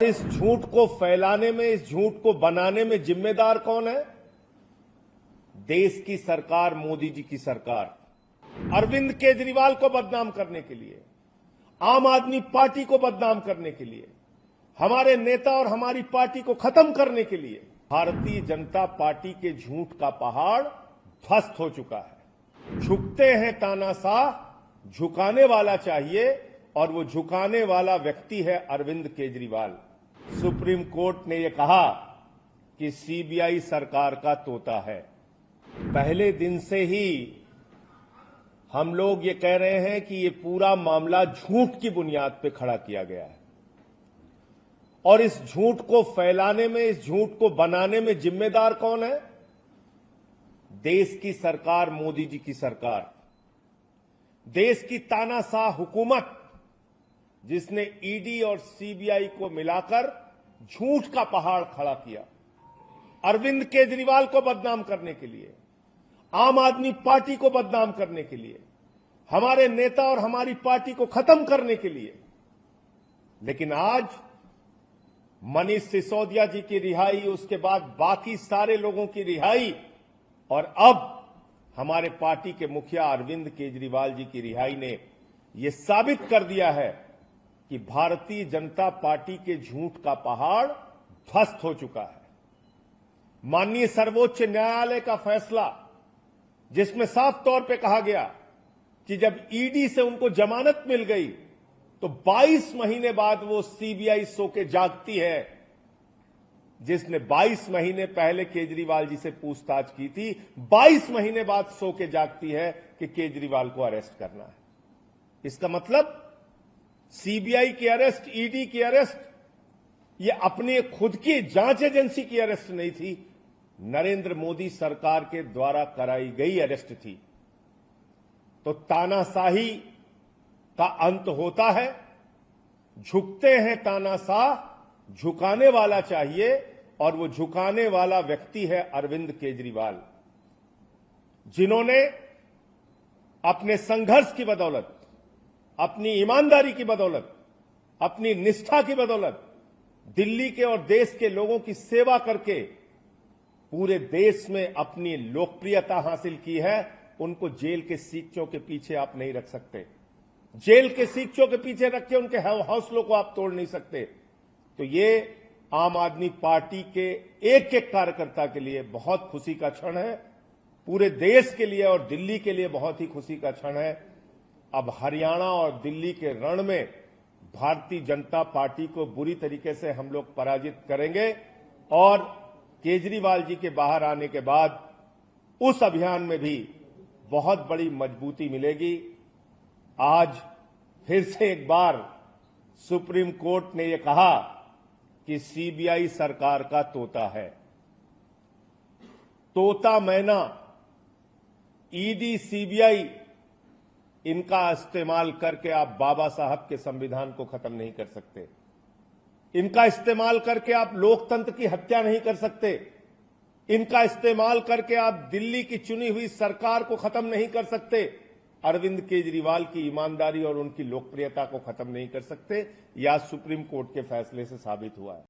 इस झूठ को फैलाने में, इस झूठ को बनाने में जिम्मेदार कौन है? देश की सरकार, मोदी जी की सरकार। अरविंद केजरीवाल को बदनाम करने के लिए, आम आदमी पार्टी को बदनाम करने के लिए, हमारे नेता और हमारी पार्टी को खत्म करने के लिए भारतीय जनता पार्टी के झूठ का पहाड़ ध्वस्त हो चुका है। झुकते हैं तानाशाह, झुकाने वाला चाहिए, और वो झुकाने वाला व्यक्ति है अरविंद केजरीवाल। सुप्रीम कोर्ट ने यह कहा कि सीबीआई सरकार का तोता है। पहले दिन से ही हम लोग ये कह रहे हैं कि ये पूरा मामला झूठ की बुनियाद पर खड़ा किया गया है, और इस झूठ को फैलाने में, इस झूठ को बनाने में जिम्मेदार कौन है? देश की सरकार, मोदी जी की सरकार। देश की तानाशाह हुकूमत, जिसने ईडी और सीबीआई को मिलाकर झूठ का पहाड़ खड़ा किया, अरविंद केजरीवाल को बदनाम करने के लिए, आम आदमी पार्टी को बदनाम करने के लिए, हमारे नेता और हमारी पार्टी को खत्म करने के लिए। लेकिन आज मनीष सिसोदिया जी की रिहाई, उसके बाद बाकी सारे लोगों की रिहाई, और अब हमारे पार्टी के मुखिया अरविंद केजरीवाल जी की रिहाई ने यह साबित कर दिया है कि भारतीय जनता पार्टी के झूठ का पहाड़ ध्वस्त हो चुका है। माननीय सर्वोच्च न्यायालय का फैसला, जिसमें साफ तौर पे कहा गया कि जब ईडी से उनको जमानत मिल गई तो 22 महीने बाद वो सीबीआई सो के जागती है, जिसने 22 महीने पहले केजरीवाल जी से पूछताछ की थी, 22 महीने बाद सो के जागती है कि केजरीवाल को अरेस्ट करना है। इसका मतलब सीबीआई की अरेस्ट, ईडी की अरेस्ट, ये अपनी खुद की जांच एजेंसी की अरेस्ट नहीं थी, नरेंद्र मोदी सरकार के द्वारा कराई गई अरेस्ट थी। तो तानाशाही का अंत होता है। झुकते हैं तानाशाह, झुकाने वाला चाहिए, और वो झुकाने वाला व्यक्ति है अरविंद केजरीवाल, जिन्होंने अपने संघर्ष की बदौलत, अपनी ईमानदारी की बदौलत, अपनी निष्ठा की बदौलत दिल्ली के और देश के लोगों की सेवा करके पूरे देश में अपनी लोकप्रियता हासिल की है। उनको जेल के सीखचों के पीछे आप नहीं रख सकते। जेल के सीखचों के पीछे रख के उनके हौसलों को आप तोड़ नहीं सकते। तो ये आम आदमी पार्टी के एक एक कार्यकर्ता के लिए बहुत खुशी का क्षण है, पूरे देश के लिए और दिल्ली के लिए बहुत ही खुशी का क्षण है। अब हरियाणा और दिल्ली के रण में भारतीय जनता पार्टी को बुरी तरीके से हम लोग पराजित करेंगे, और केजरीवाल जी के बाहर आने के बाद उस अभियान में भी बहुत बड़ी मजबूती मिलेगी। आज फिर से एक बार सुप्रीम कोर्ट ने यह कहा कि सीबीआई सरकार का तोता है। तोता मैना, ईडी, सीबीआई, इनका इस्तेमाल करके आप बाबा साहब के संविधान को खत्म नहीं कर सकते। इनका इस्तेमाल करके आप लोकतंत्र की हत्या नहीं कर सकते। इनका इस्तेमाल करके आप दिल्ली की चुनी हुई सरकार को खत्म नहीं कर सकते। अरविंद केजरीवाल की ईमानदारी और उनकी लोकप्रियता को खत्म नहीं कर सकते। यह सुप्रीम कोर्ट के फैसले से साबित हुआ है।